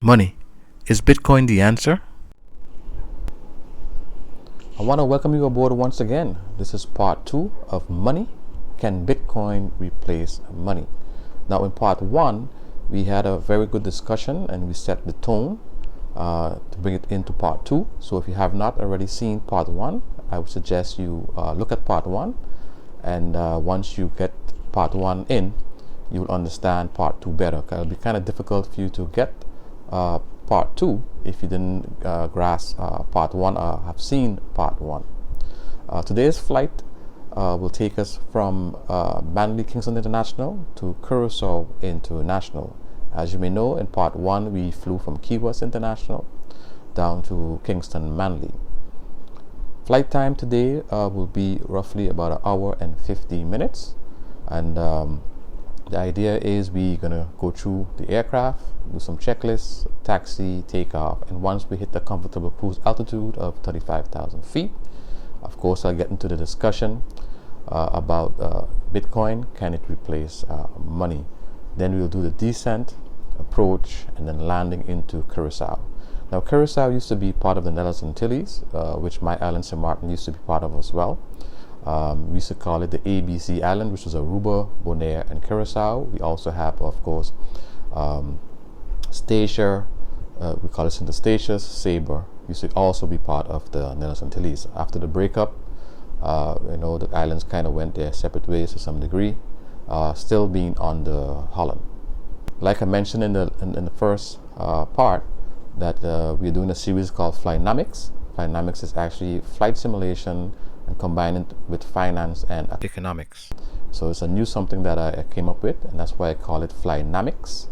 Money. Is Bitcoin the answer? I want to welcome you aboard once again. This is part 2 of Money. Can Bitcoin replace money? Now, in part 1, we had a very good discussion and we set the tone to bring it into part 2. So, if you have not already seen part 1, I would suggest you look at part 1. And once you get part 1 in, you will understand part 2 better. It'll be kind of difficult for you to get part 2 if you didn't grasp part 1 or have seen part 1. Today's flight will take us from Manly Kingston International to Curacao International. As you may know, in part 1 we flew from Key West International down to Kingston Manly. Flight time today will be roughly about an hour and 50 minutes, and the idea is we're gonna go through the aircraft, do some checklists, taxi, takeoff, and once we hit the comfortable cruise altitude of 35,000 feet, of course I'll get into the discussion about Bitcoin. Can it replace money? Then we'll do the descent, approach, and then landing into Curacao. Now, Curacao used to be part of the Netherlands Antilles, which my island, St. Martin, used to be part of as well. We used to call it the ABC Island, which was Aruba, Bonaire, and Curacao. We also have, of course, Statia, we call it St. Eustatius, Sabre, used to also be part of the Netherlands Antilles. After the breakup, the islands kind of went their separate ways to some degree, still being under Holland. Like I mentioned in the first part, that we're doing a series called Flynamics. Flynamics is actually flight simulation and combining it with finance and Economics. so it's a new something that I came up with, and that's why I call it Flynamics,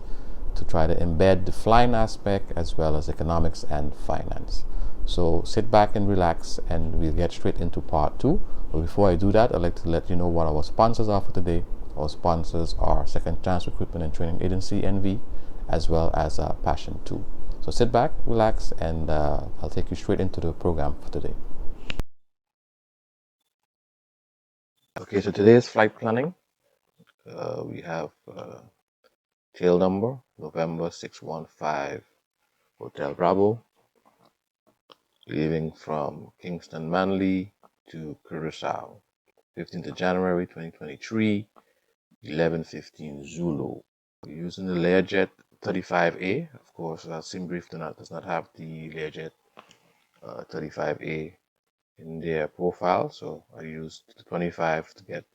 to try to embed the flying aspect as well as economics and finance. So sit back and relax, and we'll get straight into part 2. But before I do that, I'd like to let you know what our sponsors are for today. Our sponsors are Second Chance Recruitment and Training Agency, NV, as well as Passion 2. So sit back, relax, and I'll take you straight into the program for today. Okay, so today's flight planning, we have tail number November 615 Hotel Bravo, leaving from Kingston Manly to Curacao, 15th of January 2023, 11:15 Zulu. We're using the Learjet 35A. Of course, Simbrief does not have the Learjet 35A in their profile, so I used the 25 to get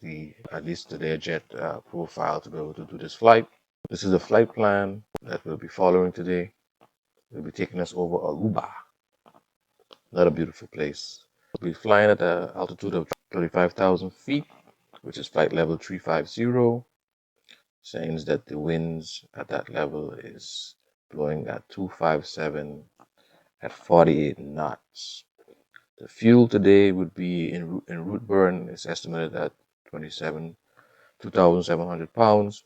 at least the Learjet profile to be able to do this flight. This is the flight plan that we'll be following today. We'll be taking us over Aruba, another beautiful place. We'll be flying at an altitude of 35,000 feet, which is flight level 350. Saying that the winds at that level is blowing at 257 at 48 knots. The fuel today would be in route burn is estimated at 2,700 pounds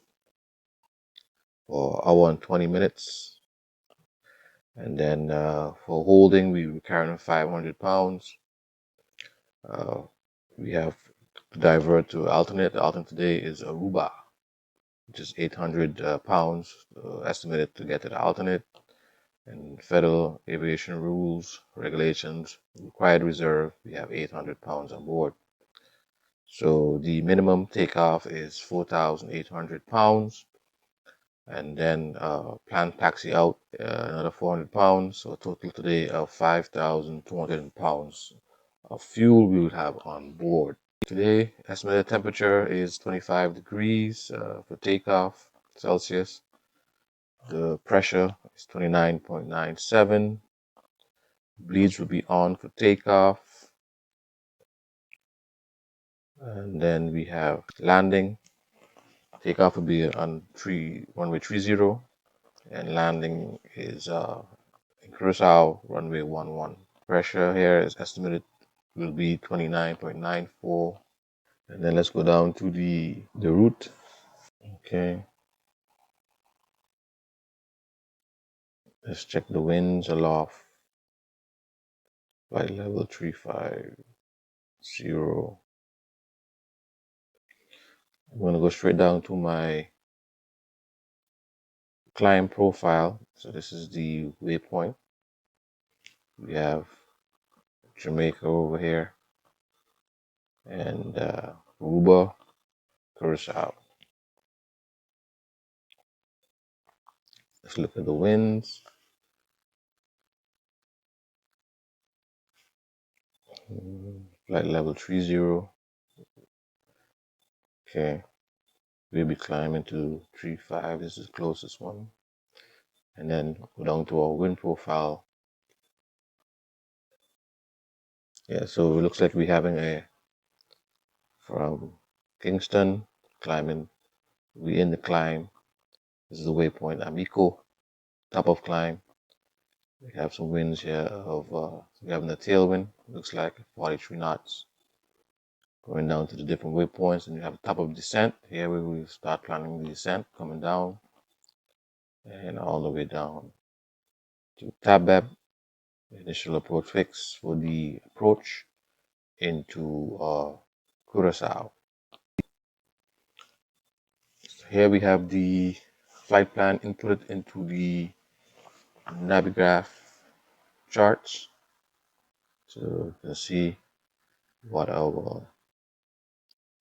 for an hour and 20 minutes. And then for holding, we were carrying 500 pounds. We have to divert to alternate. The alternate today is Aruba, which is 800 pounds estimated to get to the alternate. And federal aviation rules, regulations, required reserve, we have 800 pounds on board. So the minimum takeoff is 4,800 pounds. And then planned taxi out another 400 pounds. So a total today of 5,200 pounds of fuel we will have on board. Today, estimated temperature is 25 degrees for takeoff Celsius. The pressure is 29.97. Bleeds will be on for takeoff. And then we have landing. Takeoff will be on runway 30, and landing is in Curacao, runway 11. Pressure here is estimated will be 29.94. And then let's go down to the route. Okay. Let's check the winds aloft. Flight level 350. I'm going to go straight down to my climb profile. So this is the waypoint. We have Jamaica over here and Aruba, Curacao. Let's look at the winds. Flight level 30. Okay, we'll be climbing to 35. This is the closest one. And then go down to our wind profile. Yeah, so it looks like we're having a from Kingston climbing. We in the climb. This is the waypoint Amico, top of climb. We have some winds here of we're having a tailwind. Looks like 43 knots. Going down to the different waypoints, and you have a top of descent. Here we will start planning the descent, coming down and all the way down to Tabeb, initial approach fix for the approach into Curacao. So here we have the flight plan input into the Navigraph charts. So you can see what our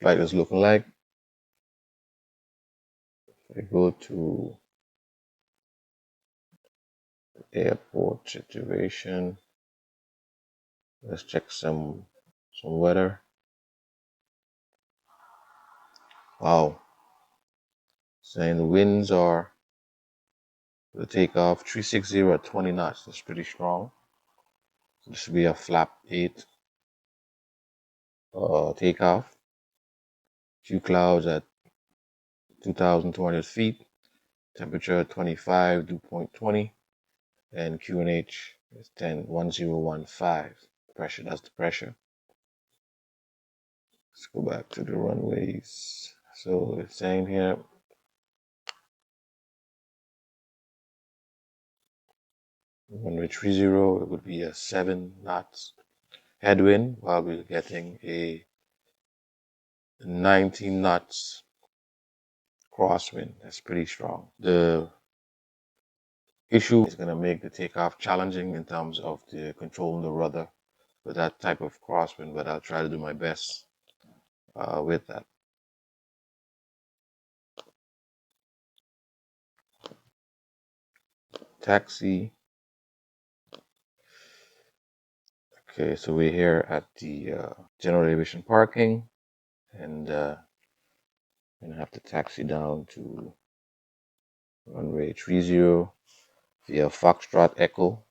flight is looking like. We go to airport situation. Let's check some weather. Wow. Saying the winds are the takeoff 360 at 20 knots. That's pretty strong. So this should be a flap 8 takeoff. Few clouds at 2,200 feet. Temperature 25, dew point 20. And QNH is 10,1015. Pressure, that's the pressure. Let's go back to the runways. So it's saying here runway 30, it would be a 7 knots headwind, while we're getting a 19 knots crosswind. That's pretty strong. The issue is going to make the takeoff challenging in terms of the controlling the rudder with that type of crosswind, but I'll try to do my best with that. Taxi. Okay, so we're here at the general aviation parking, and I'm gonna have to taxi down to runway 30 via Foxtrot Echo.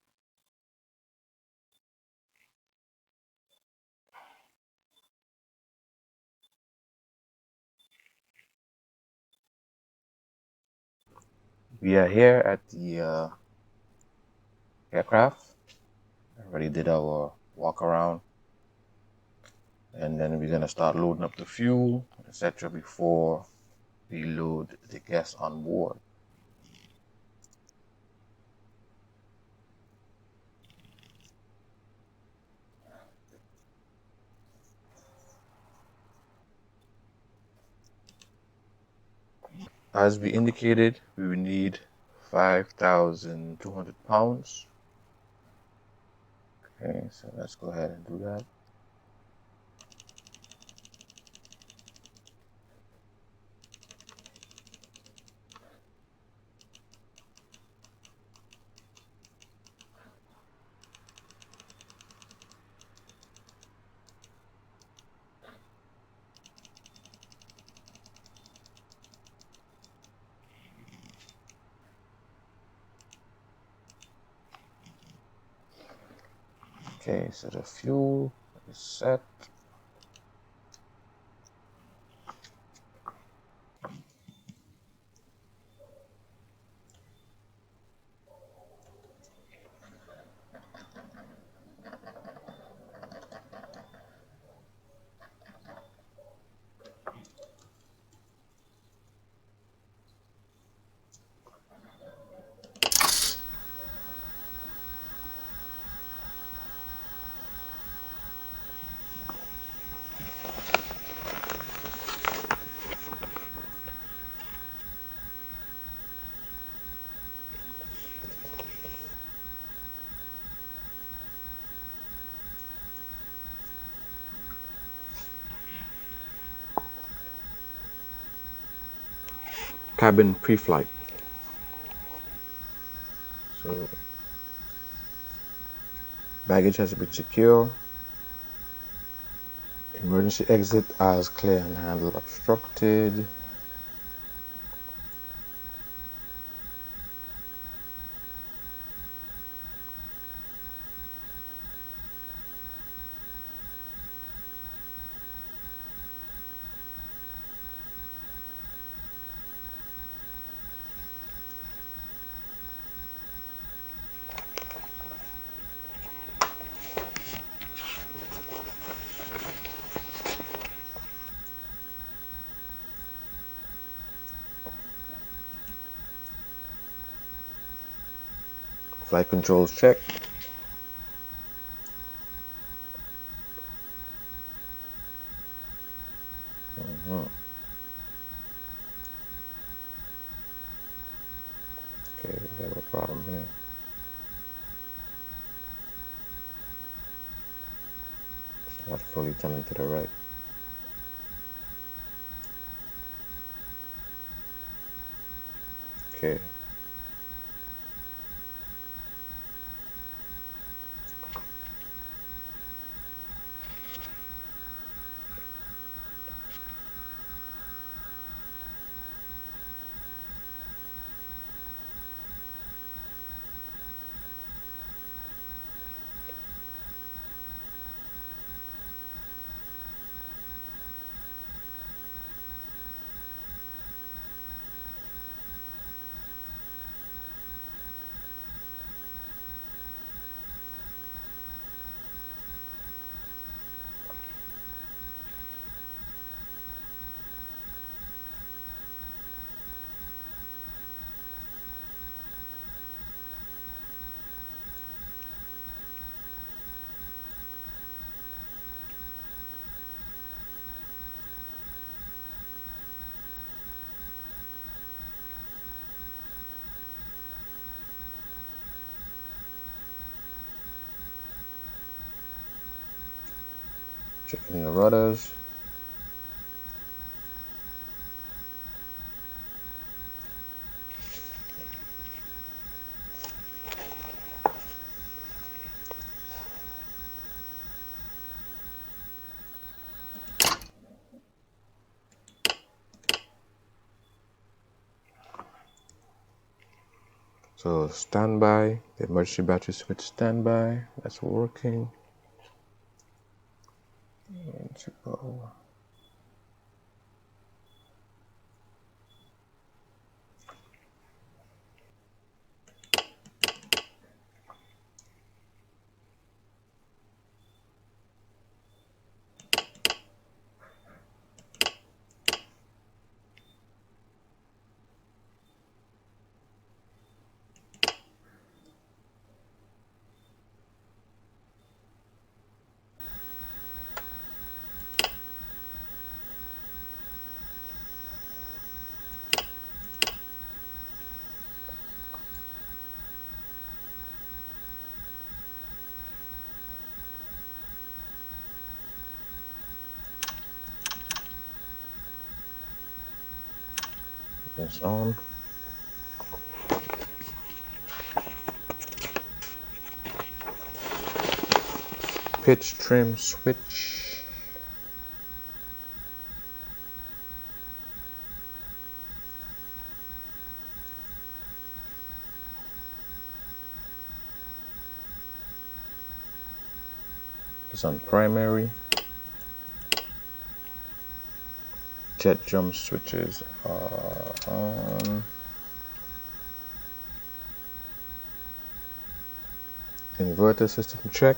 We are here at the aircraft. I already did our walk around, and then we're gonna start loading up the fuel, etc. before we load the guests on board. As we indicated, we will need 5,200 pounds. Okay, so let's go ahead and do that. Okay, so the fuel is set. cabin pre-flight. So baggage has to be secure. Emergency exit, aisles clear and handle obstructed. Flight controls check. Okay, we have a problem here. It's not fully turning to the right. Okay. Checking the rudders. So standby, the emergency battery switch standby, that's working. Let's go. It's on. Pitch trim switch. It's on primary. Jet jump switches are on. Inverter system check.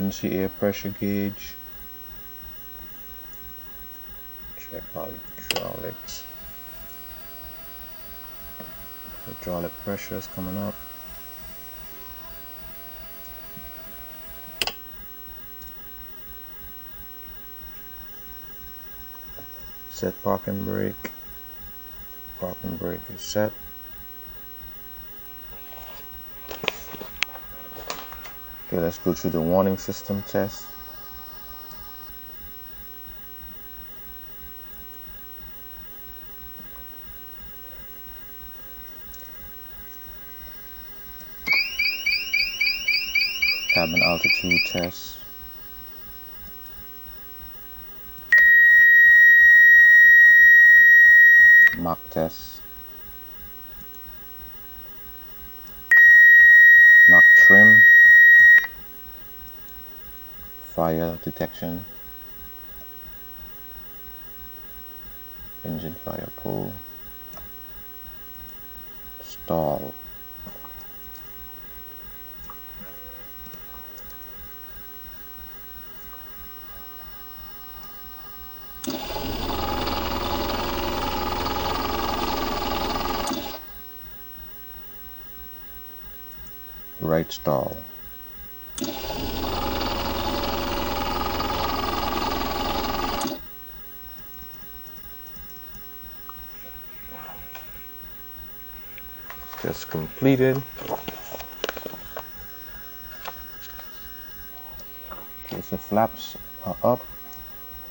emergency air pressure gauge. Check hydraulics. Hydraulic pressure is coming up. Set parking brake. Parking brake is set. Okay, let's go through the warning system test. Cabin altitude test. Mach test. Mach trim. Fire detection. Engine fire pull. Stall. Right stall. Just completed. Okay, so flaps are up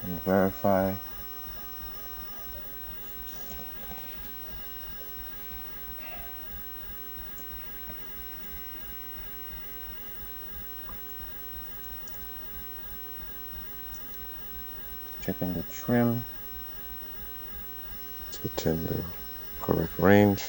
and verify. Checking the trim. It's in the correct range.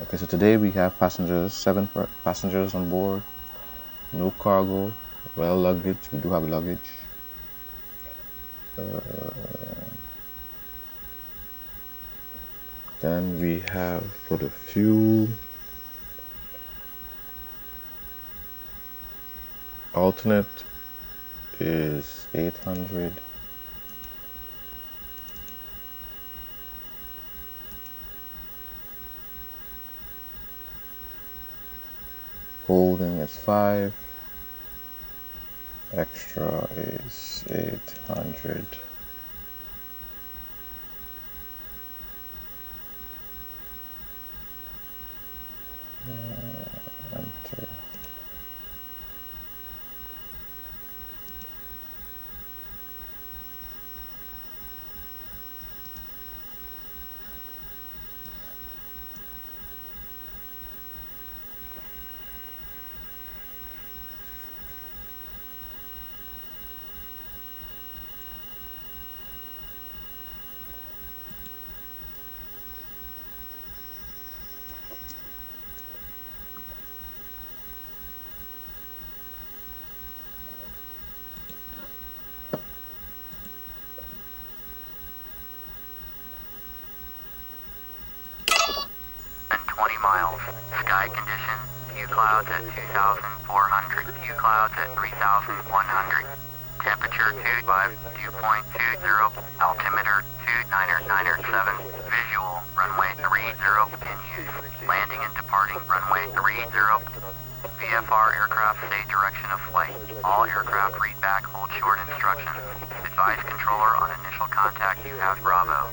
Okay, so today we have passengers, 7 passengers on board, no cargo, well luggage, we do have luggage. Then we have for the fuel, alternate is 800. Holding is 5. Extra is 800. Enter. Few clouds at 2,400. Few clouds at 3,100. Temperature 25, dew point 20, altimeter 29907. Visual, runway 30 in use. Landing and departing runway 30. VFR aircraft say direction of flight. All aircraft read back, hold short instructions. Advise controller on initial contact you have Bravo.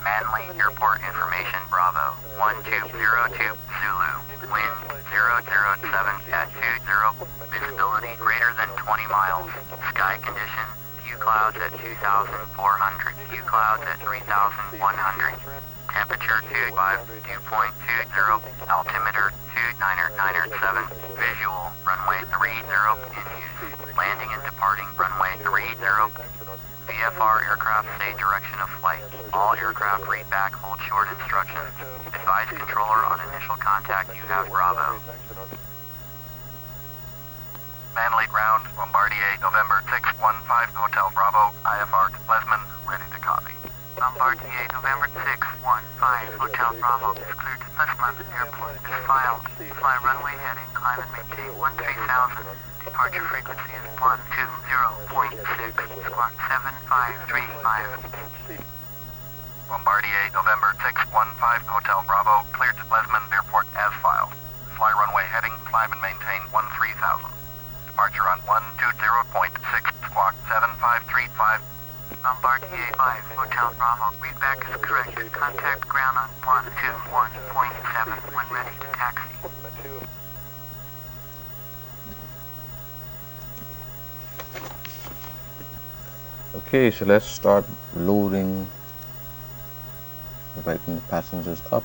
Manly Airport information Bravo 1202 Zulu. Wind 007 at 20. Visibility greater than 20 miles. Sky condition few clouds at 2,400. Few clouds at 3,100. Temperature 25, dew point 20, altimeter 29907. Visual, runway 30 in use. Landing and departing runway 30. VFR aircraft say direction of flight. All aircraft read back, hold short instructions. Advise controller on initial contact you have Bravo. Manly ground, Bombardier, November 615, Hotel Bravo, IFR to Plesman, ready to copy. Bombardier, November 615, Hotel Bravo is cleared to Plesman Airport. Is filed. Fly runway heading, climb and maintain 13,000. Departure frequency is 120.6, squawk 7535. Bombardier, November 615, Hotel Bravo, cleared to Plesman Airport as filed. Fly runway heading, climb and maintain 13,000. Departure on 120.6, squawk 7535. Bombardier 5, Hotel Bravo, readback is correct. Contact ground on 121.7 when ready to taxi. Okay, so let's start loading, inviting the passengers up.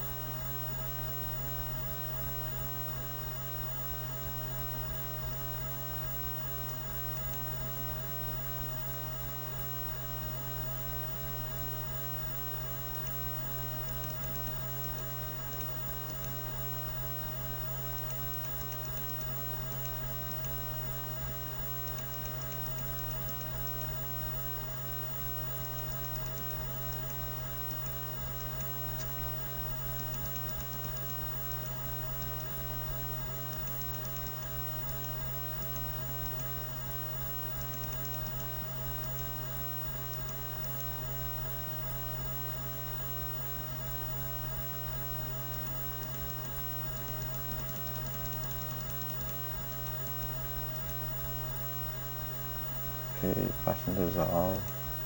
Okay, passengers are all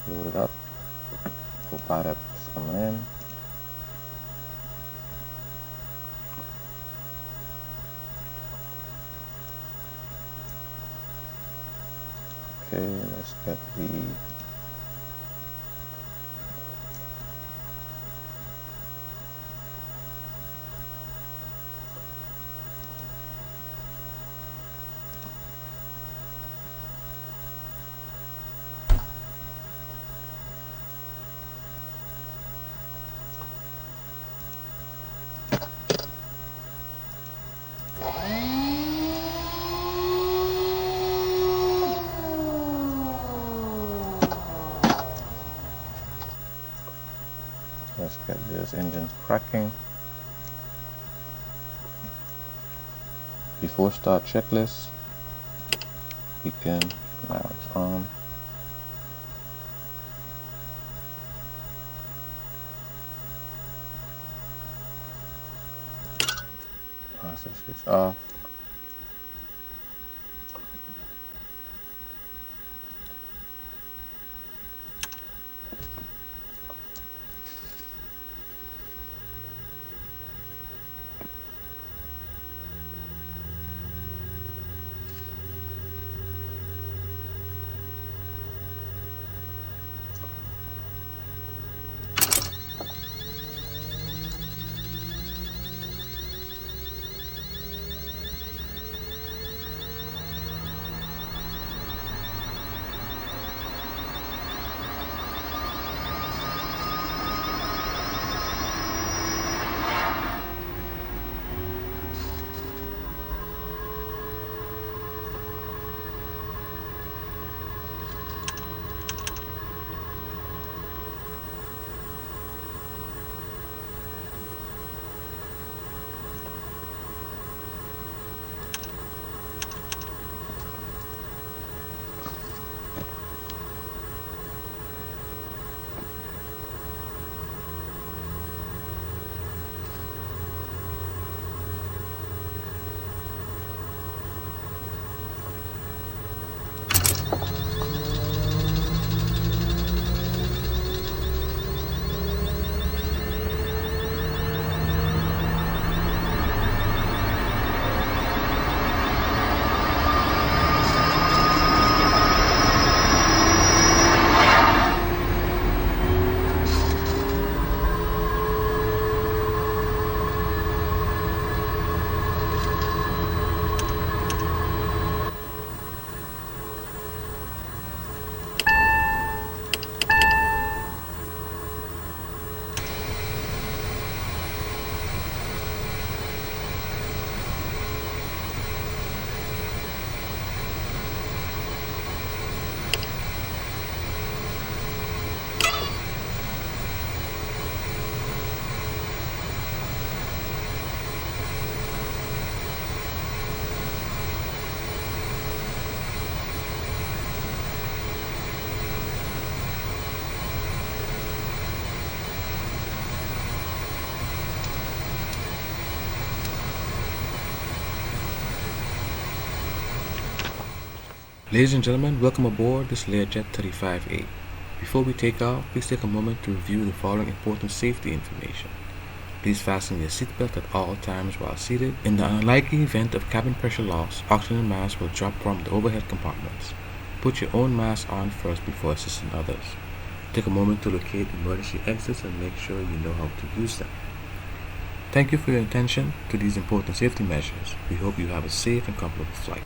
loaded up. Co-pilot is coming in. Okay, let's get the let's get this engines cracking. Before start checklist, beacon now it's on. Master switch off. Ladies and gentlemen, welcome aboard this Learjet 35A. Before we take off, please take a moment to review the following important safety information. Please fasten your seatbelt at all times while seated. In the unlikely event of cabin pressure loss, oxygen masks will drop from the overhead compartments. Put your own mask on first before assisting others. Take a moment to locate emergency exits and make sure you know how to use them. Thank you for your attention to these important safety measures. We hope you have a safe and comfortable flight.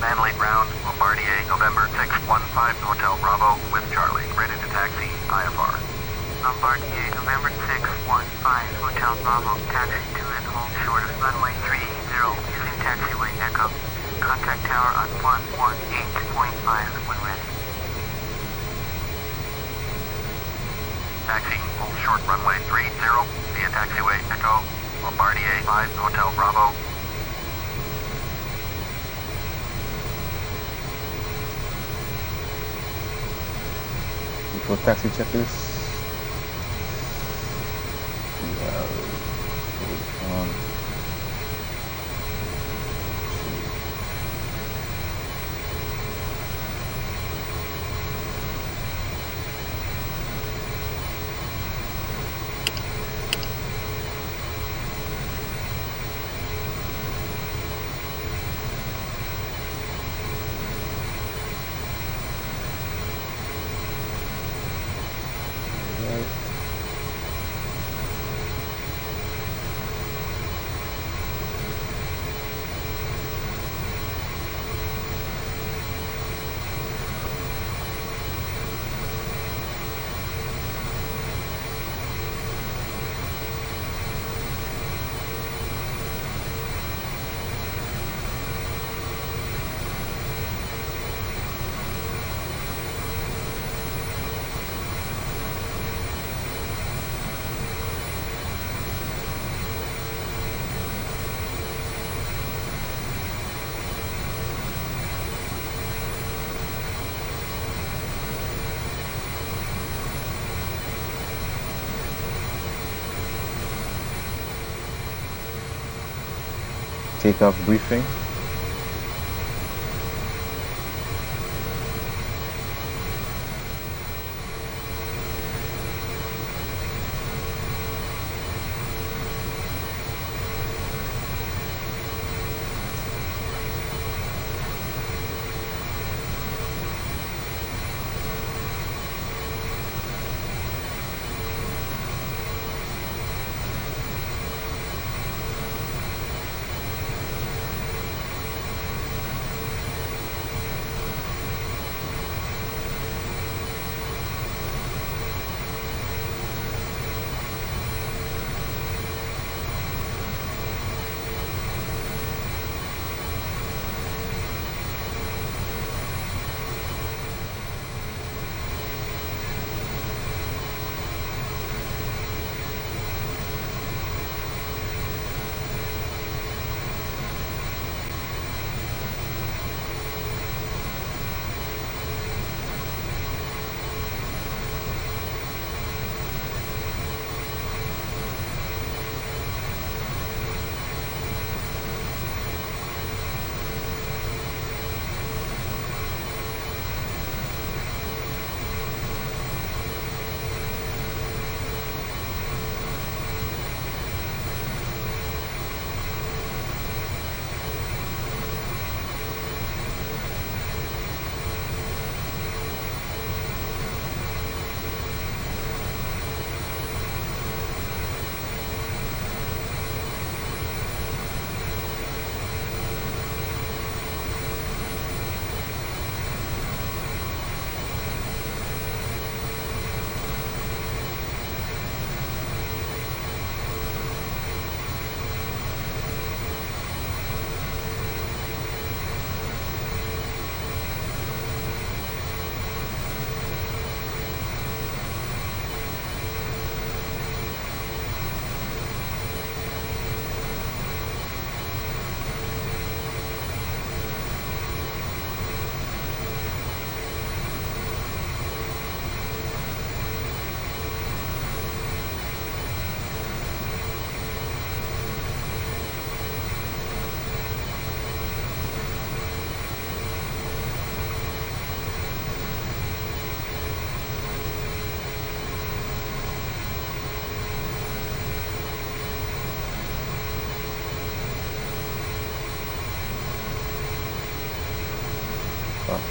Manley Brown, Bombardier, November 615, Hotel Bravo, with Charlie, ready to taxi, IFR. Bombardier, November 615, Hotel Bravo, taxi to and hold short of runway 30, using taxiway Echo. Contact tower on 118.5 when ready. Taxi, hold short runway 30, via taxiway Echo, Bombardier 5, Hotel Bravo. For taxi checklist, we have takeoff briefing.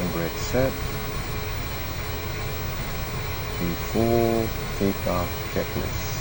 and brake set. The full takeoff checklist.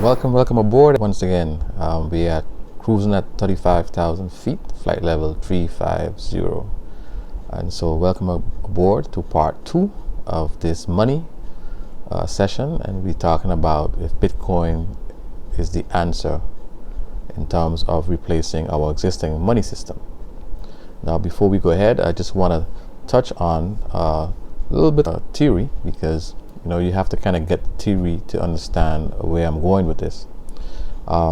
Welcome aboard once again. We are cruising at 35,000 feet, flight level 350. And so welcome aboard to part 2 of this money session, and we're talking about if Bitcoin is the answer in terms of replacing our existing money system. Now, before we go ahead, I just want to touch on a little bit of theory, because you have to kind of get the theory to understand where I'm going with this.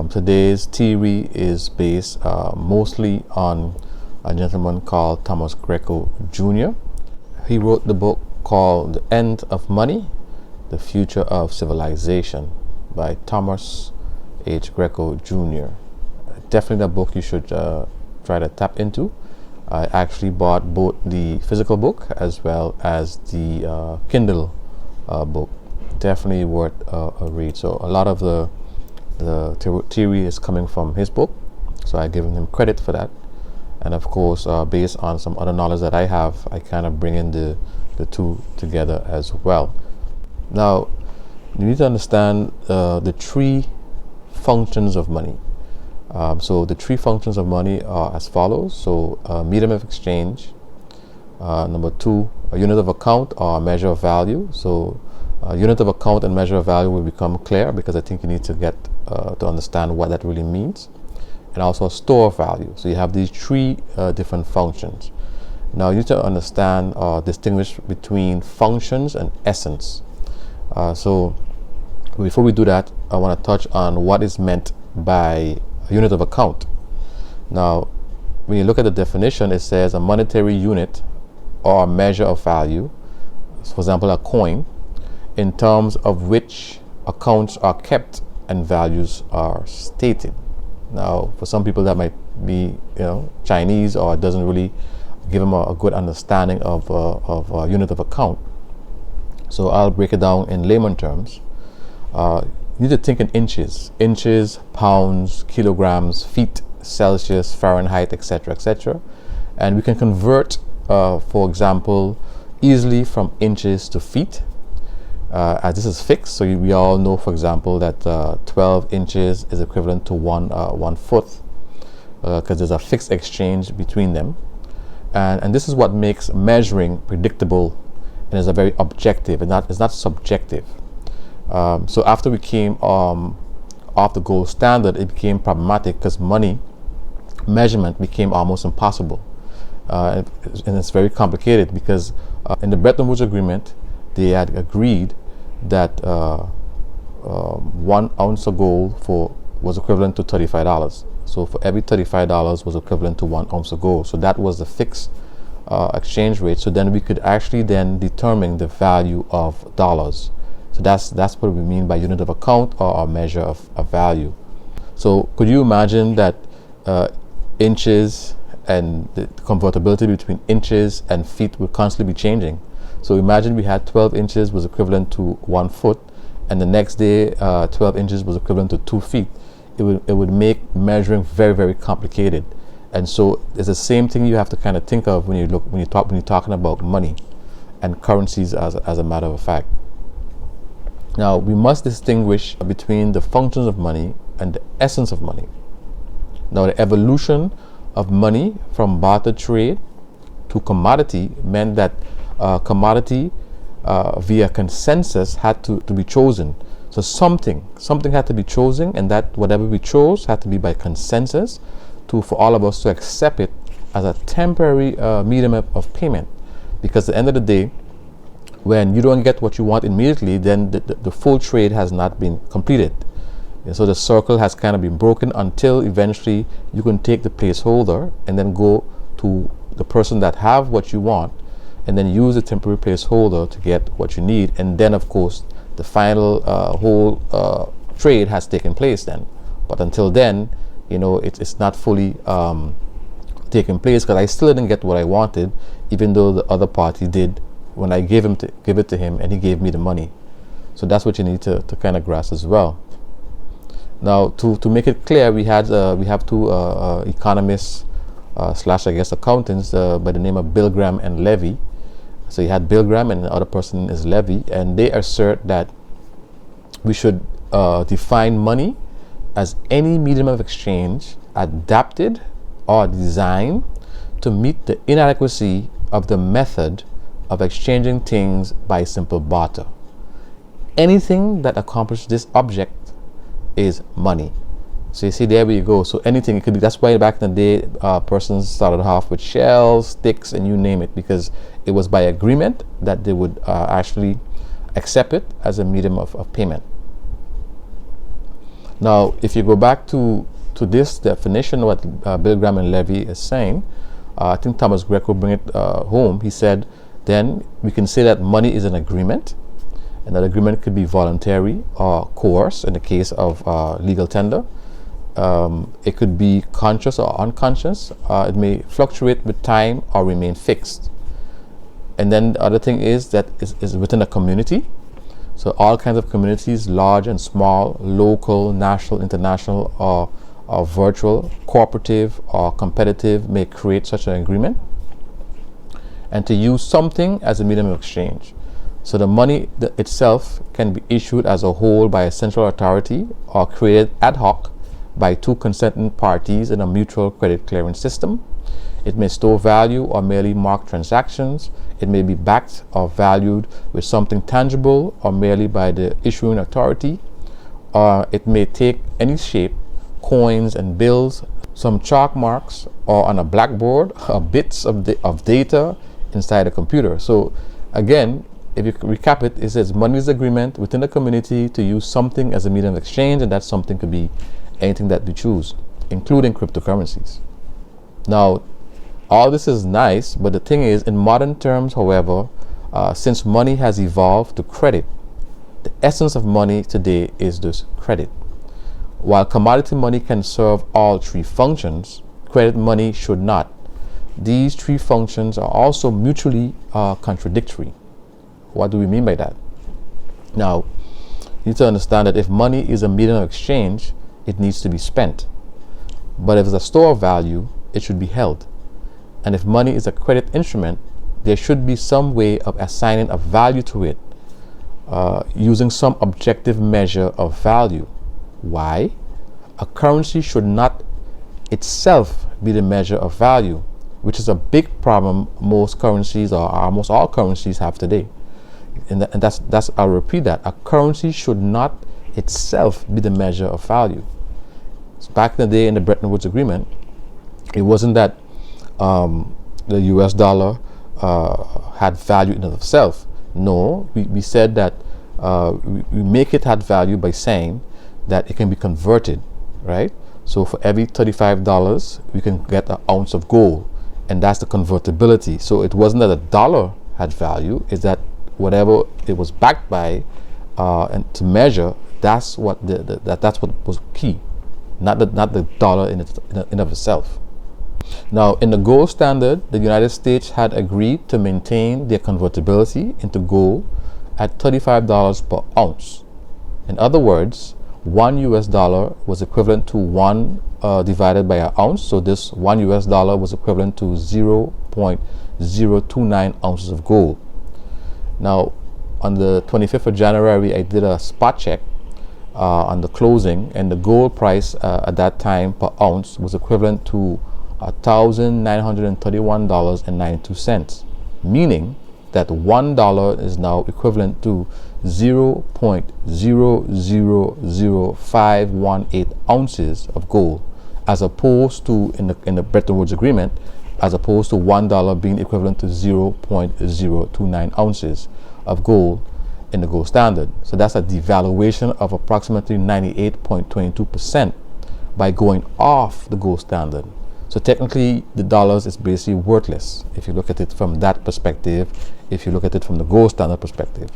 Today's theory is based mostly on a gentleman called Thomas Greco Jr. He wrote the book called The End of Money, The Future of Civilization by Thomas H. Greco Jr. Definitely a book you should try to tap into. I actually bought both the physical book as well as the Kindle book. Definitely worth a read. So a lot of the theory is coming from his book, so I give him credit for that. And of course, based on some other knowledge that I have, I kind of bring in the two together as well. Now, you need to understand the three functions of money. So the three functions of money are as follows. So medium of exchange, number 2, a unit of account or a measure of value. So unit of account and measure of value will become clear, because I think you need to get to understand what that really means. And also a store of value. So you have these three different functions. Now you need to understand or distinguish between functions and essence. So before we do that, I want to touch on what is meant by a unit of account. Now, when you look at the definition, it says a monetary unit or a measure of value, for example a coin, in terms of which accounts are kept and values are stated. Now, for some people that might be Chinese, or it doesn't really give them a good understanding of a unit of account. So I'll break it down in layman terms. You need to think in inches, pounds, kilograms, feet, Celsius, Fahrenheit, etc. And we can convert, for example, easily from inches to feet, as this is fixed. So we all know, for example, that 12 inches is equivalent to one foot, because there's a fixed exchange between them. And this is what makes measuring predictable, and is a very objective, and it's not subjective. So after we came off the gold standard, it became problematic, because money measurement became almost impossible. And it's very complicated, because in the Bretton Woods Agreement, they had agreed that 1 ounce of gold was equivalent to $35. So for every $35 was equivalent to 1 ounce of gold. So that was the fixed exchange rate. So then we could actually then determine the value of dollars. So that's what we mean by unit of account or a measure of value. So could you imagine that inches and the convertibility between inches and feet would constantly be changing? So imagine we had 12 inches was equivalent to 1 foot, and the next day 12 inches was equivalent to 2 feet. It would make measuring very, very complicated. And so it's the same thing you have to kind of think of when you're talking about money and currencies as a matter of fact. Now, we must distinguish between the functions of money and the essence of money. Now, the evolution of money from barter trade to commodity meant that commodity via consensus had to be chosen. So something had to be chosen, and that whatever we chose had to be by consensus for all of us to accept it as a temporary medium of payment. Because at the end of the day, when you don't get what you want immediately, then the full trade has not been completed. And so the circle has kind of been broken until eventually you can take the placeholder and then go to the person that have what you want, and then use the temporary placeholder to get what you need. And then, of course, the final whole trade has taken place then. But until then, it's not fully taken place, because I still didn't get what I wanted, even though the other party did when I give it to him and he gave me the money. So that's what you need to kind of grasp as well. Now, to make it clear, we have two economists slash, I guess, accountants by the name of Bill Graham and Levy. So you had Bill Graham, and the other person is Levy, and they assert that we should define money as any medium of exchange adapted or designed to meet the inadequacy of the method of exchanging things by simple barter. Anything that accomplishes this object is money. So you see, there we go. So anything, it could be, that's why back in the day, persons started off with shells, sticks, and you name it, because it was by agreement that they would actually accept it as a medium of payment. Now, if you go back to this definition, what Bill Graham and Levy is saying, I think Thomas Greco bring it home. He said, then we can say that money is an agreement, and that agreement could be voluntary or coerced in the case of legal tender. It could be conscious or unconscious. It may fluctuate with time or remain fixed. And then the other thing is that is within a community. So all kinds of communities, large and small, local, national, international, or virtual, cooperative or competitive, may create such an agreement. And to use something as a medium of exchange. So the money itself can be issued as a whole by a central authority or created ad hoc by two consenting parties in a mutual credit clearing system. It may store value or merely mark transactions. It may be backed or valued with something tangible or merely by the issuing authority. It may take any shape, coins and bills, some chalk marks, or on a blackboard, or bits of data inside a computer. So again, if you recap it, it says money is agreement within the community to use something as a medium of exchange, and that something could be anything that we choose, including cryptocurrencies. Now, all this is nice, but the thing is, in modern terms, however, since money has evolved to credit, the essence of money today is this credit. While commodity money can serve all three functions, credit money should not. These three functions are also mutually contradictory. What do we mean by that? Now, you need to understand that if money is a medium of exchange, it needs to be spent. But if it's a store of value, it should be held. And if money is a credit instrument, there should be some way of assigning a value to it using some objective measure of value. Why? A currency should not itself be the measure of value, which is a big problem most currencies, or almost all currencies, have today. And that's I'll repeat that. A currency should not itself be the measure of value. So back in the day in the Bretton Woods Agreement, it wasn't that the US dollar had value in and of itself. No, we said that we make it had value by saying that it can be converted, right? So for every $35, we can get an ounce of gold, and that's the convertibility. So it wasn't that a dollar had value, it's that whatever it was backed by and to measure, that's what that's what was key, not the dollar in of itself. Now, in the gold standard, the United States had agreed to maintain their convertibility into gold at $35 per ounce. In other words, $1 was equivalent to 1 divided by an ounce. So this $1 was equivalent to 0.029 ounces of gold. Now, on the 25th of January, I did a spot check on the closing, and the gold price at that time per ounce was equivalent to $1,931.92, meaning that $1 is now equivalent to 0.000518 ounces of gold, as opposed to in the Bretton Woods Agreement, as opposed to $1 being equivalent to 0.029 ounces of gold in the gold standard. So that's a devaluation of approximately 98.22% by going off the gold standard. So technically, the dollars is basically worthless if you look at it from that perspective, if you look at it from the gold standard perspective.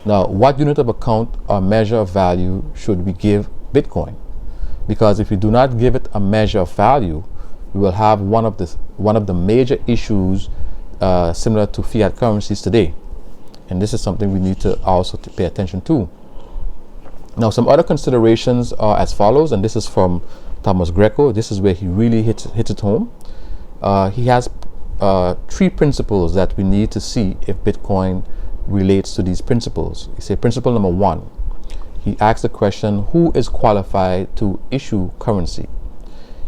Now, what unit of account or measure of value should we give Bitcoin? Because if we do not give it a measure of value, we will have one of the major issues similar to fiat currencies today. And this is something we need to also pay attention to. Now, some other considerations are as follows, and this is from Thomas Greco. This is where he really hits it home. He has 3 principles that we need to see if Bitcoin relates to these principles. He said, principle number 1, he asks the question, who is qualified to issue currency?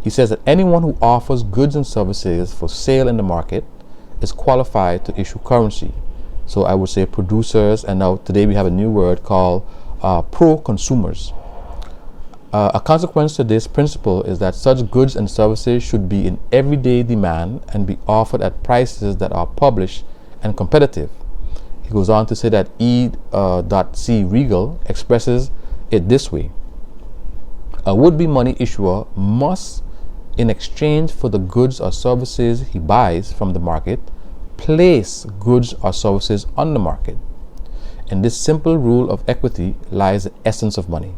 He says that anyone who offers goods and services for sale in the market is qualified to issue currency. So I would say producers, and now today we have a new word called pro-consumers. A consequence to this principle is that such goods and services should be in everyday demand and be offered at prices that are published and competitive. He goes on to say that E.C. Regal expresses it this way: a would-be money issuer must, in exchange for the goods or services he buys from the market, place goods or services on the market. In this simple rule of equity lies the essence of money.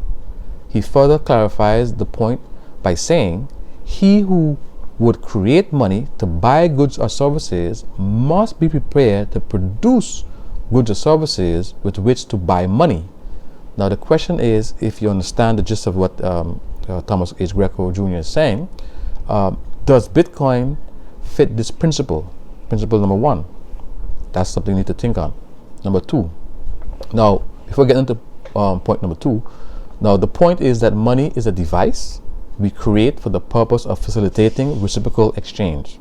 He further clarifies the point by saying, he who would create money to buy goods or services must be prepared to produce goods or services with which to buy money. Now the question is, if you understand the gist of what Thomas H. Greco Jr. is saying, does Bitcoin fit this principle? Principle number one. That's something you need to think on. Number two. Now, before getting into point number two, now the point is that money is a device we create for the purpose of facilitating reciprocal exchange.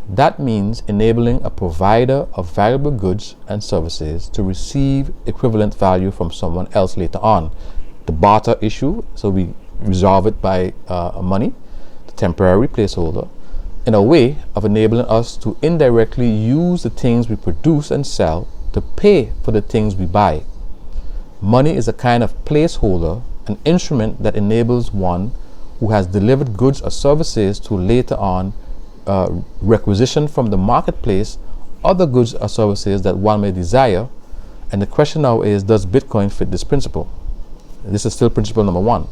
That means enabling a provider of valuable goods and services to receive equivalent value from someone else later on. The barter issue, so we resolve it by money, the temporary placeholder, in a way of enabling us to indirectly use the things we produce and sell to pay for the things we buy. Money is a kind of placeholder, an instrument that enables one who has delivered goods or services to later on requisition from the marketplace other goods or services that one may desire. And the question now is, does Bitcoin fit this principle? This is still principle number one.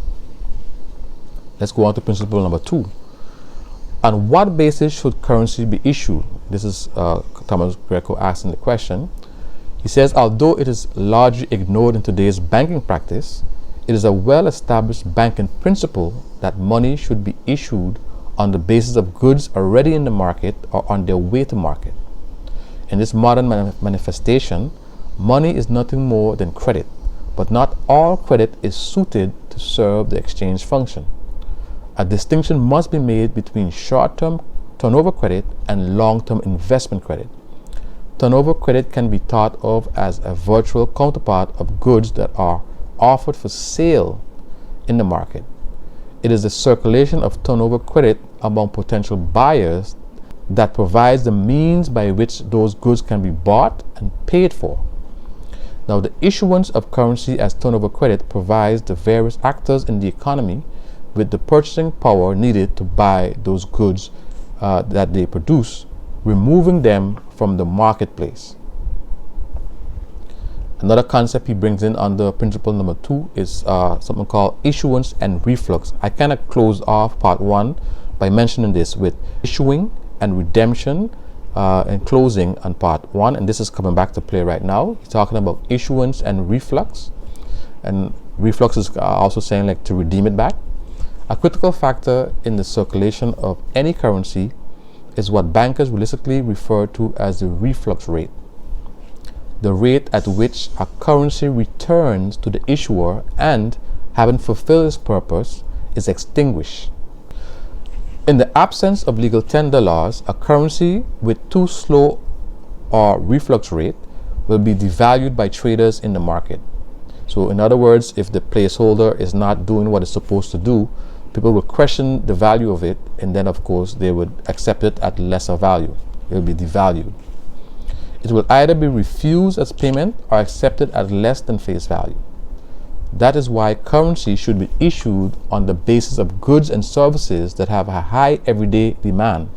Let's go on to principle number two. On what basis should currency be issued? This is Thomas Greco asking the question. He says, although it is largely ignored in today's banking practice, it is a well-established banking principle that money should be issued on the basis of goods already in the market or on their way to market. In this modern manifestation, money is nothing more than credit, but not all credit is suited to serve the exchange function. A distinction must be made between short-term turnover credit and long-term investment credit. Turnover credit can be thought of as a virtual counterpart of goods that are offered for sale in the market. It is the circulation of turnover credit among potential buyers that provides the means by which those goods can be bought and paid for. Now, the issuance of currency as turnover credit provides the various actors in the economy with the purchasing power needed to buy those goods that they produce, removing them from the marketplace. Another concept he brings in under principle number two is something called issuance and reflux. I kind of closed off part one by mentioning this with issuing and redemption and closing on part one, and this is coming back to play right now. He's talking about issuance and reflux, and reflux is also saying like to redeem it back. A critical factor in the circulation of any currency is what bankers realistically refer to as the reflux rate, the rate at which a currency returns to the issuer and, having fulfilled its purpose, is extinguished. In the absence of legal tender laws, a currency with too slow or reflux rate will be devalued by traders in the market. So in other words, if the placeholder is not doing what it's supposed to do, people will question the value of it, and then of course they would accept it at lesser value. It will be devalued. It will either be refused as payment or accepted at less than face value. That is why currency should be issued on the basis of goods and services that have a high everyday demand.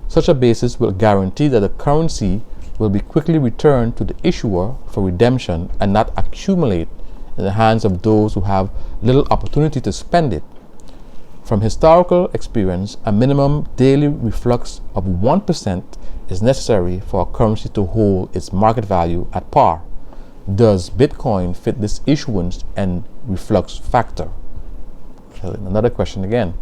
Such a basis will guarantee that the currency will be quickly returned to the issuer for redemption and not accumulate in the hands of those who have little opportunity to spend it. From historical experience, a minimum daily reflux of 1% is necessary for a currency to hold its market value at par. Does Bitcoin fit this issuance and reflux factor? Another question again.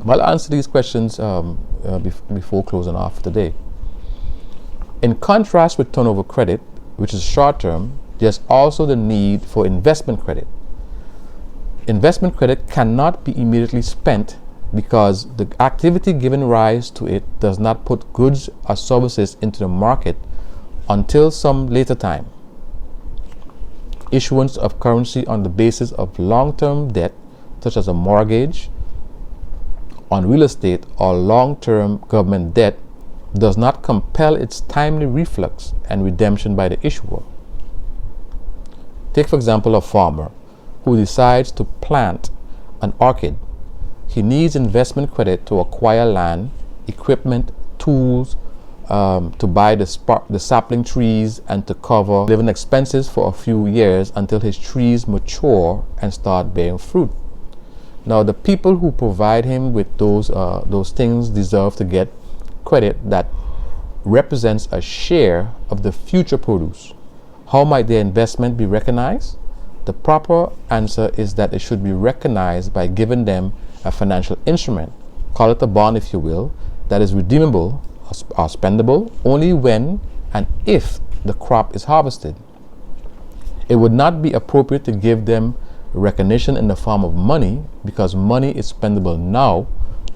I'll answer these questions before closing off today. In contrast with turnover credit, which is short term, there's also the need for investment credit. Investment credit cannot be immediately spent because the activity giving rise to it does not put goods or services into the market until some later time. Issuance of currency on the basis of long-term debt, such as a mortgage on real estate or long-term government debt, does not compel its timely reflux and redemption by the issuer. Take, for example, a farmer who decides to plant an orchid. He needs investment credit to acquire land, equipment, tools, to buy the sapling trees and to cover living expenses for a few years until his trees mature and start bearing fruit. Now, the people who provide him with those things deserve to get credit that represents a share of the future produce. How might their investment be recognized? The proper answer is that it should be recognized by giving them a financial instrument, call it a bond if you will, that is redeemable or spendable only when and if the crop is harvested. It would not be appropriate to give them recognition in the form of money because money is spendable now,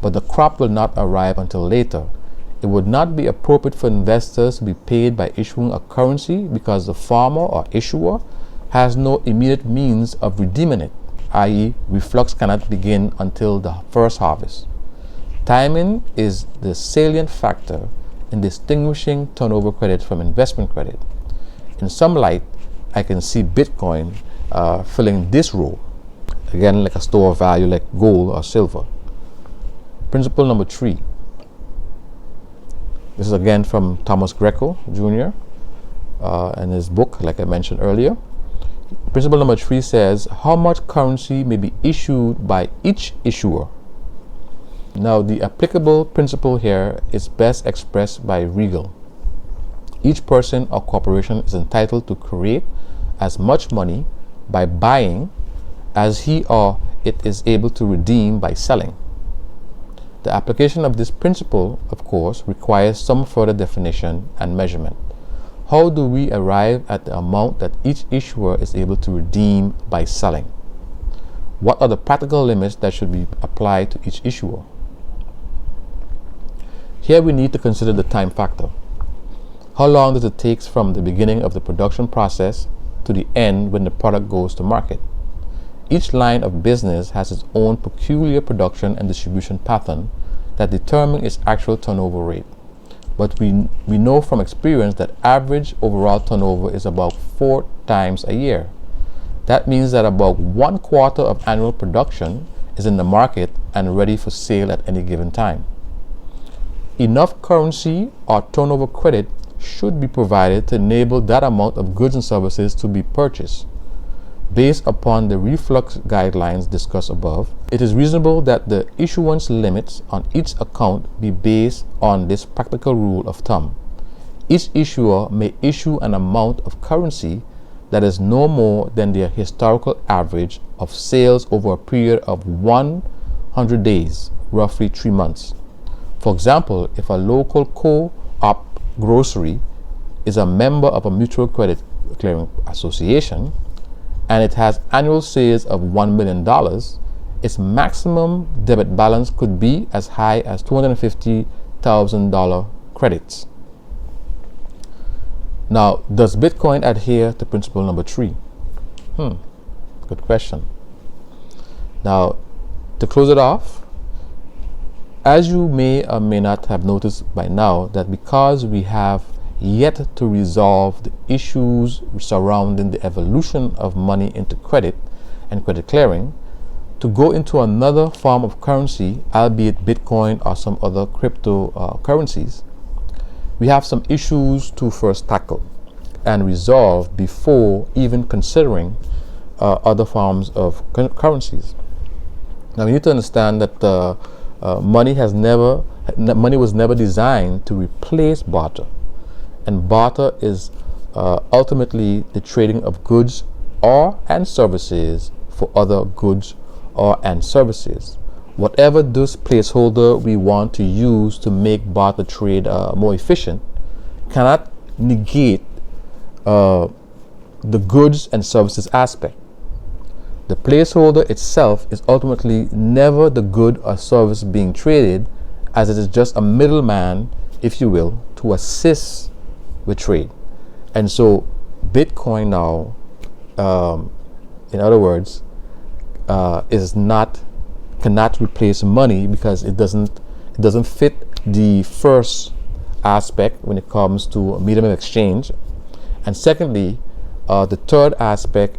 but the crop will not arrive until later. It would not be appropriate for investors to be paid by issuing a currency because the farmer or issuer has no immediate means of redeeming it, i.e., reflux cannot begin until the first harvest. Timing is the salient factor in distinguishing turnover credit from investment credit. In some light, I can see Bitcoin filling this role, again like a store of value like gold or silver. Principle number 3. This is again from Thomas Greco Jr. In his book, like I mentioned earlier. Principle number 3 says how much currency may be issued by each issuer. Now, the applicable principle here is best expressed by Regal. Each person or corporation is entitled to create as much money by buying as he or it is able to redeem by selling. The application of this principle, of course, requires some further definition and measurement. How do we arrive at the amount that each issuer is able to redeem by selling? What are the practical limits that should be applied to each issuer? Here we need to consider the time factor. How long does it take from the beginning of the production process to the end when the product goes to market? Each line of business has its own peculiar production and distribution pattern that determine its actual turnover rate. But we know from experience that average overall turnover is about 4 times a year. That means that about 1/4 of annual production is in the market and ready for sale at any given time. Enough currency or turnover credit should be provided to enable that amount of goods and services to be purchased. Based upon the reflux guidelines discussed above, it is reasonable that the issuance limits on each account be based on this practical rule of thumb. Each issuer may issue an amount of currency that is no more than their historical average of sales over a period of 100 days, roughly 3 months. For example, if a local co-op grocery is a member of a mutual credit clearing association and it has annual sales of $1 million, its maximum debit balance could be as high as $250,000 credits. Now, does Bitcoin adhere to principle number 3? Good question. Now, to close it off, as you may or may not have noticed by now, that because we have yet to resolve the issues surrounding the evolution of money into credit and credit clearing, to go into another form of currency, albeit Bitcoin or some other cryptocurrencies, we have some issues to first tackle and resolve before even considering other forms of currencies. Now, we need to understand that money was never designed to replace barter, and barter is ultimately the trading of goods and services for other goods and services. Whatever this placeholder we want to use to make barter trade more efficient cannot negate the goods and services aspect. The placeholder itself is ultimately never the good or service being traded, as it is just a middleman, if you will, to assist with trade. And so Bitcoin now, in other words, cannot replace money, because it doesn't fit the first aspect when it comes to medium of exchange. And secondly, the third aspect,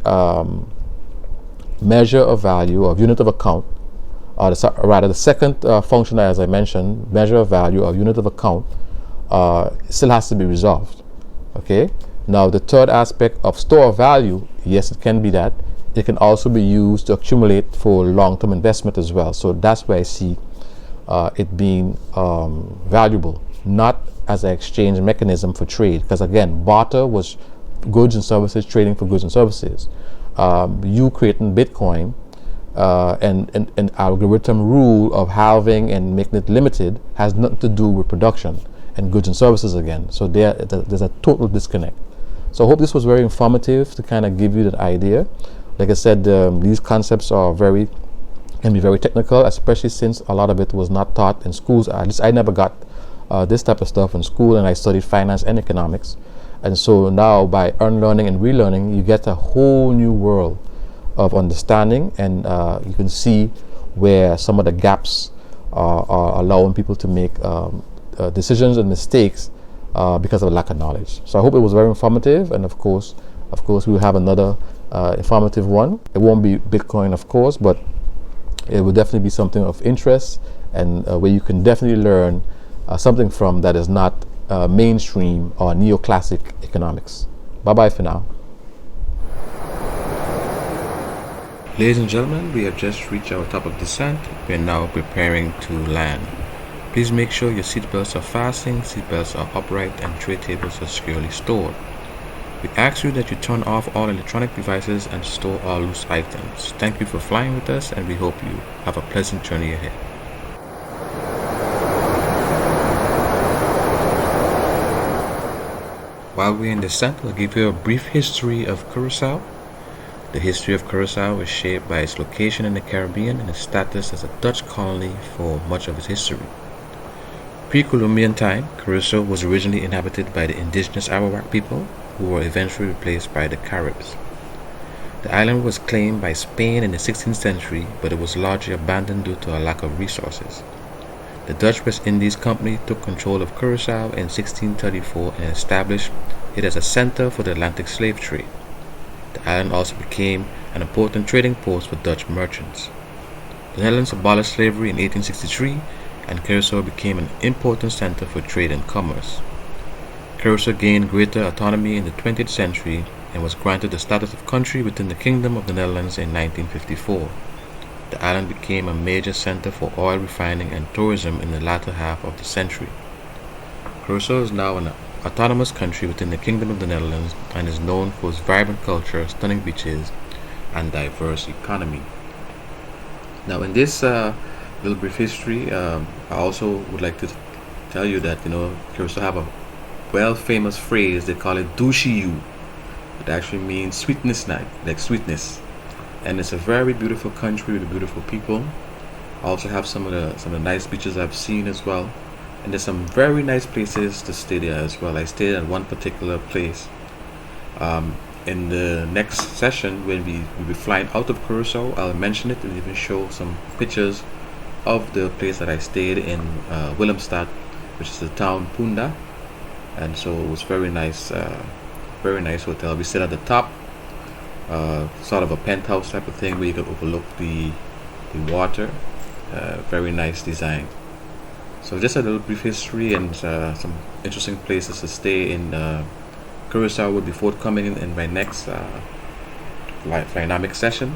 measure of value of unit of account, or the second function, as I mentioned, measure of value of unit of account, still has to be resolved. Okay. Now the third aspect of store of value, yes, it can be that. It can also be used to accumulate for long-term investment as well. So that's where I see it being valuable, not as an exchange mechanism for trade, because again, barter was goods and services, trading for goods and services. You creating Bitcoin and algorithm rule of halving and making it limited has nothing to do with production and goods and services again. So there's a total disconnect. So I hope this was very informative to kind of give you that idea. Like I said, these concepts can be very technical, especially since a lot of it was not taught in schools. At least I never got this type of stuff in school, and I studied finance and economics. And so now, by unlearning and relearning, you get a whole new world of understanding, and you can see where some of the gaps are allowing people to make decisions and mistakes because of a lack of knowledge. So I hope it was very informative, and of course we'll have another informative one. It won't be Bitcoin, of course, but it will definitely be something of interest, and where you can definitely learn something from that is not mainstream or neoclassic economics. Bye bye for now. Ladies and gentlemen, we have just reached our top of descent. We are now preparing to land. Please make sure your seatbelts are fastened, seatbelts are upright, and tray tables are securely stored. We ask you that you turn off all electronic devices and store all loose items. Thank you for flying with us, and we hope you have a pleasant journey ahead. While we're in descent, we'll give you a brief history of Curacao. The history of Curacao is shaped by its location in the Caribbean and its status as a Dutch colony for much of its history. Pre-Columbian time, Curacao was originally inhabited by the indigenous Arawak people, who were eventually replaced by the Caribs. The island was claimed by Spain in the 16th century, but it was largely abandoned due to a lack of resources. The Dutch West Indies Company took control of Curacao in 1634 and established it as a center for the Atlantic slave trade. The island also became an important trading post for Dutch merchants. The Netherlands abolished slavery in 1863, and Curacao became an important center for trade and commerce. Curacao gained greater autonomy in the 20th century and was granted the status of country within the Kingdom of the Netherlands in 1954. The island became a major center for oil refining and tourism in the latter half of the century. Curacao is now an autonomous country within the Kingdom of the Netherlands and is known for its vibrant culture, stunning beaches, and diverse economy. Now, in this little brief history, I also would like to tell you that Curacao have a famous phrase. They call it "douchiu." It actually means sweetness, like sweetness, and it's a very beautiful country with beautiful people. I also have some of the nice beaches I've seen as well, and there's some very nice places to stay there as well. I stayed at one particular place. In the next session, when we'll be flying out of Curacao, I'll mention it and even show some pictures of the place that I stayed in, Willemstad, which is the town Punda. And so it was very nice hotel. We sit at the top, sort of a penthouse type of thing where you could overlook the water. Very nice design. So just a little brief history and some interesting places to stay in Curacao will be forthcoming in my next Flynamics session.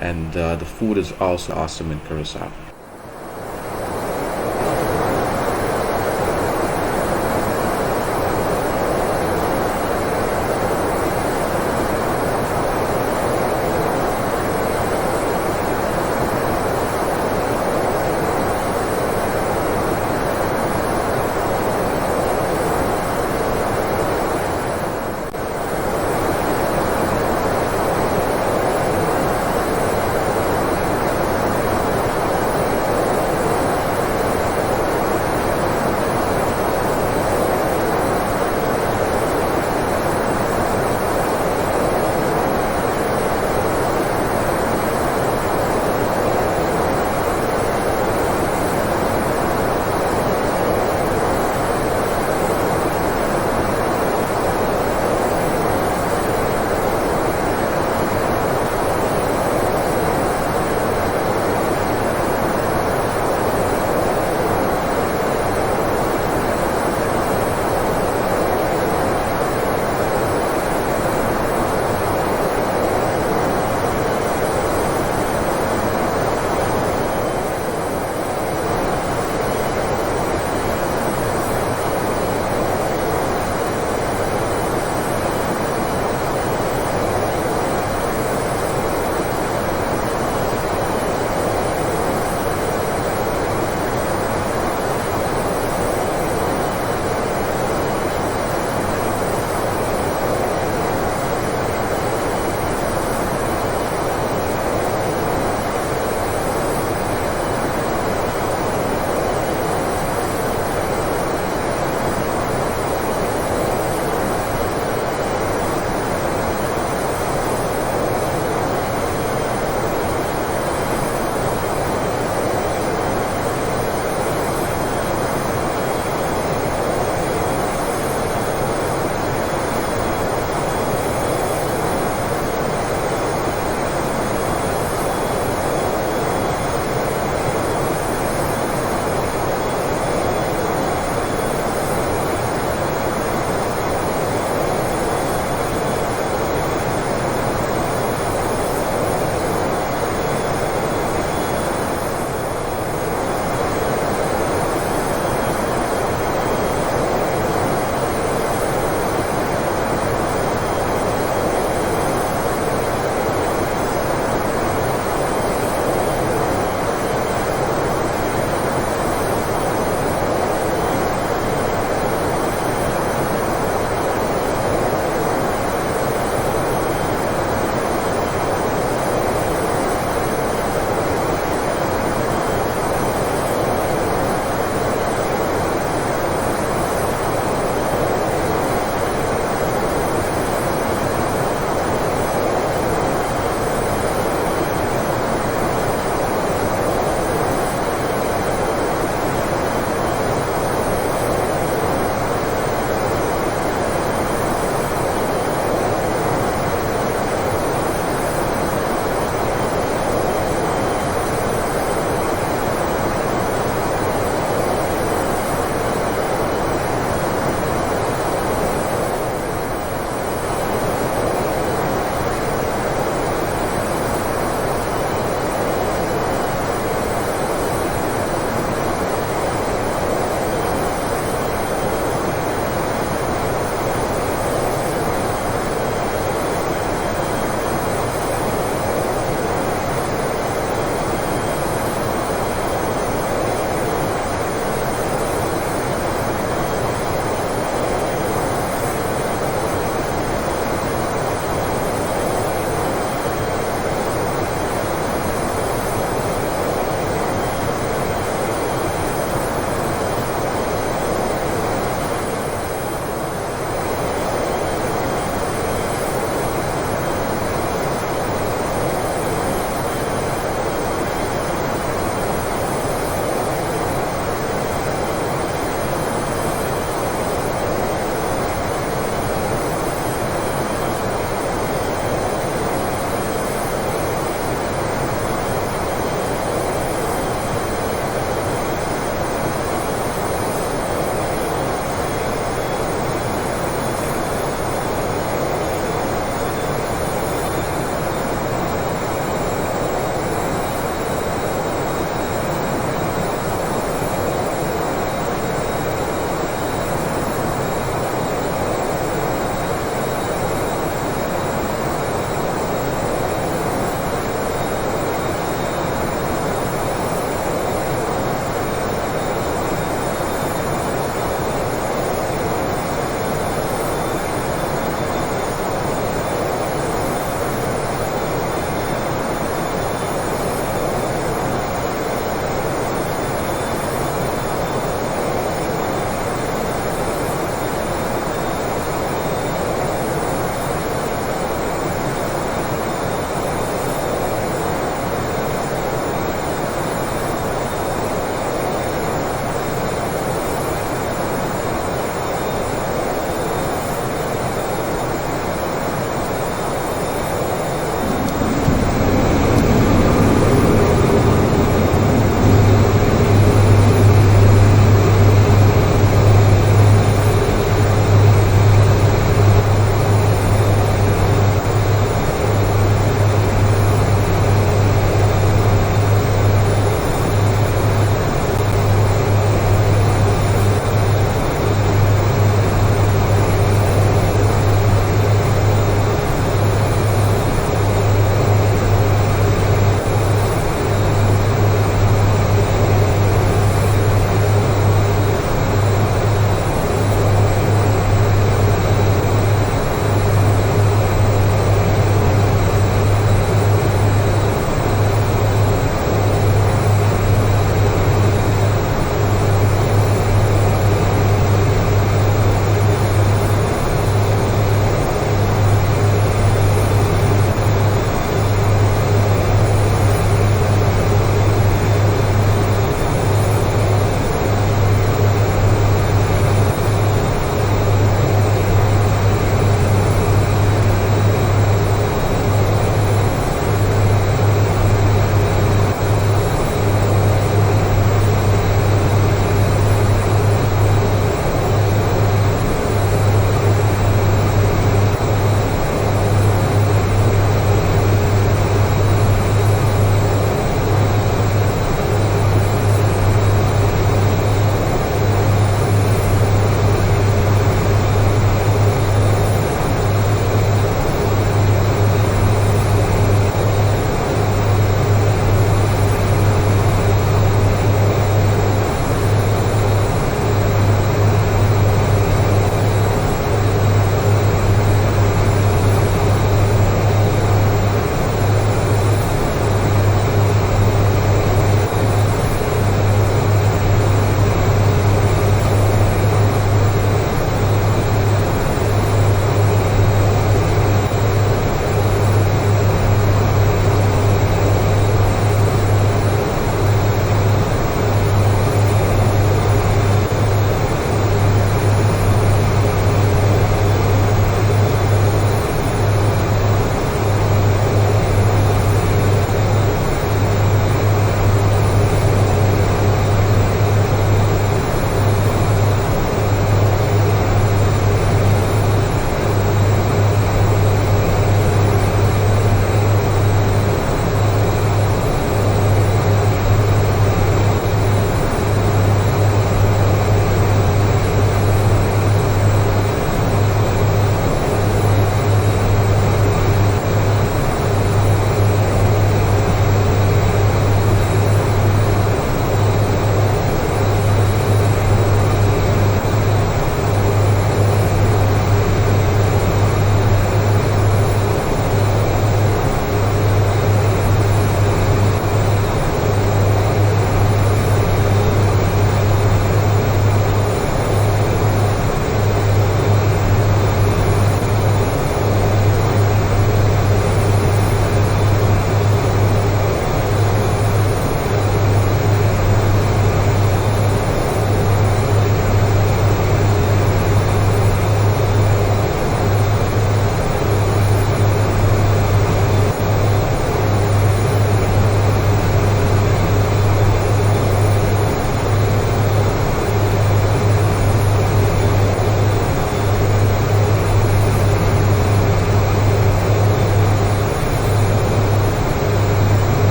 And the food is also awesome in Curacao.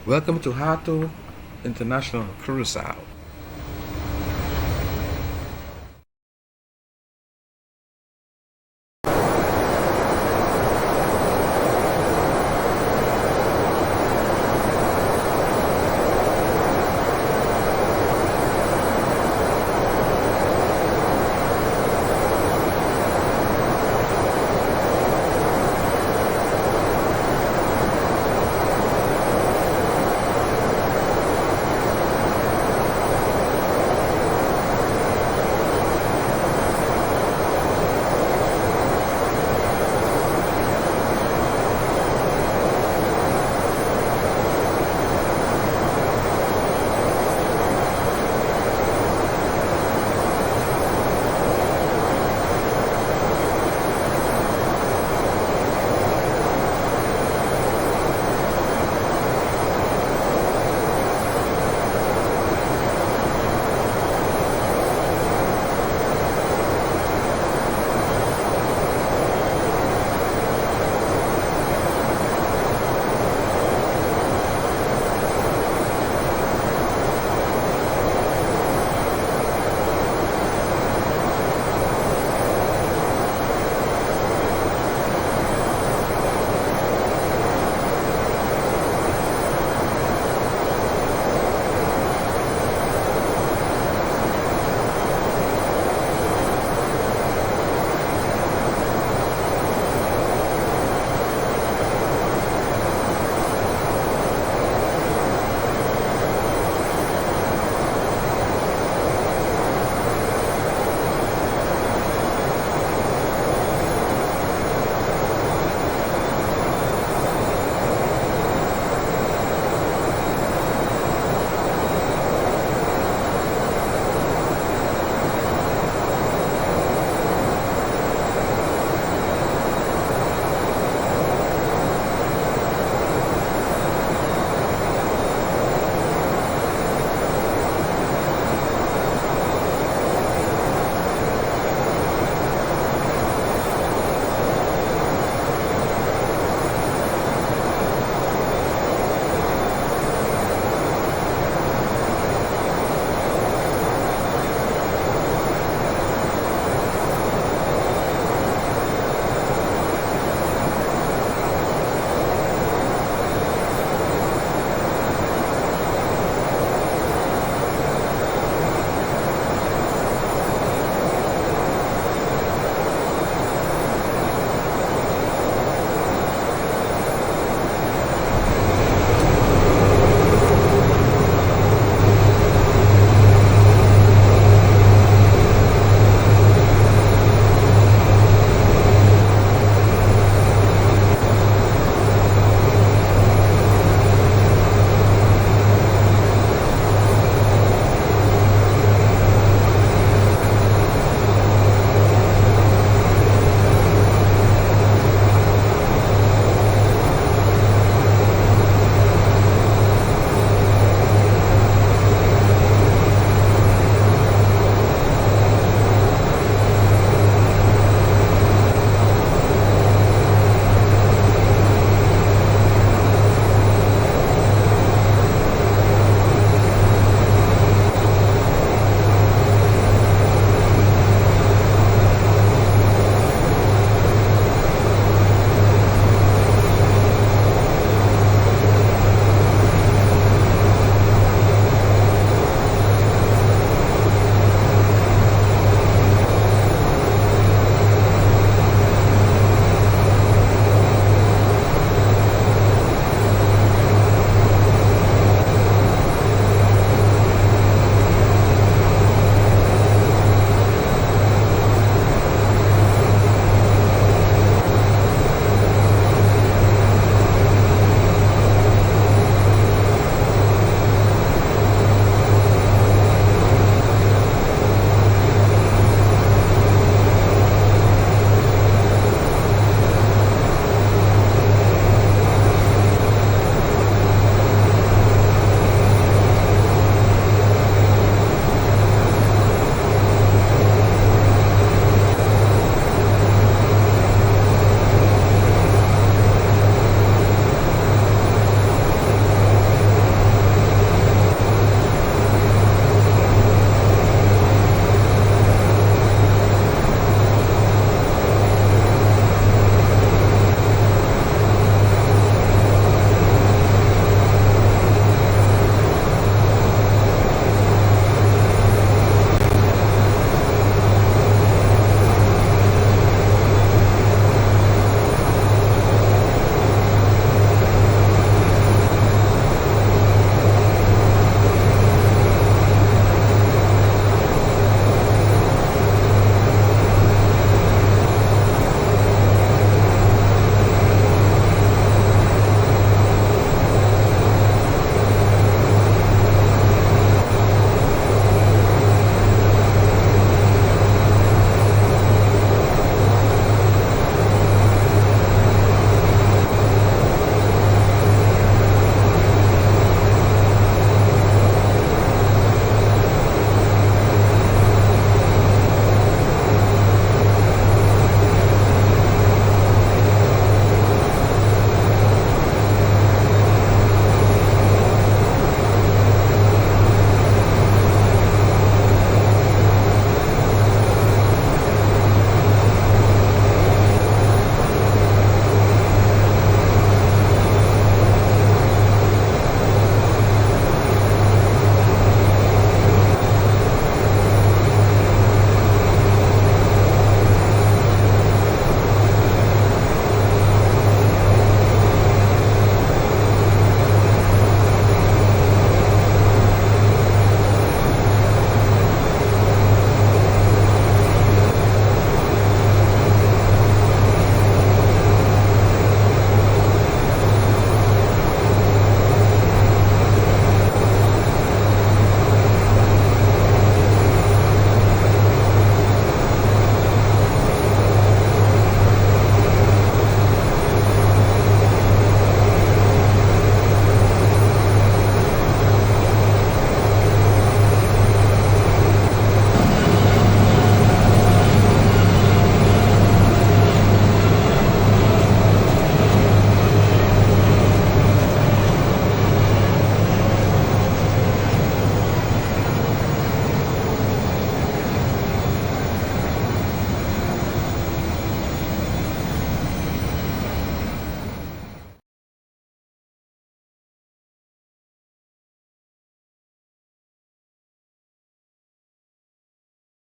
Welcome to Hato International Curacao.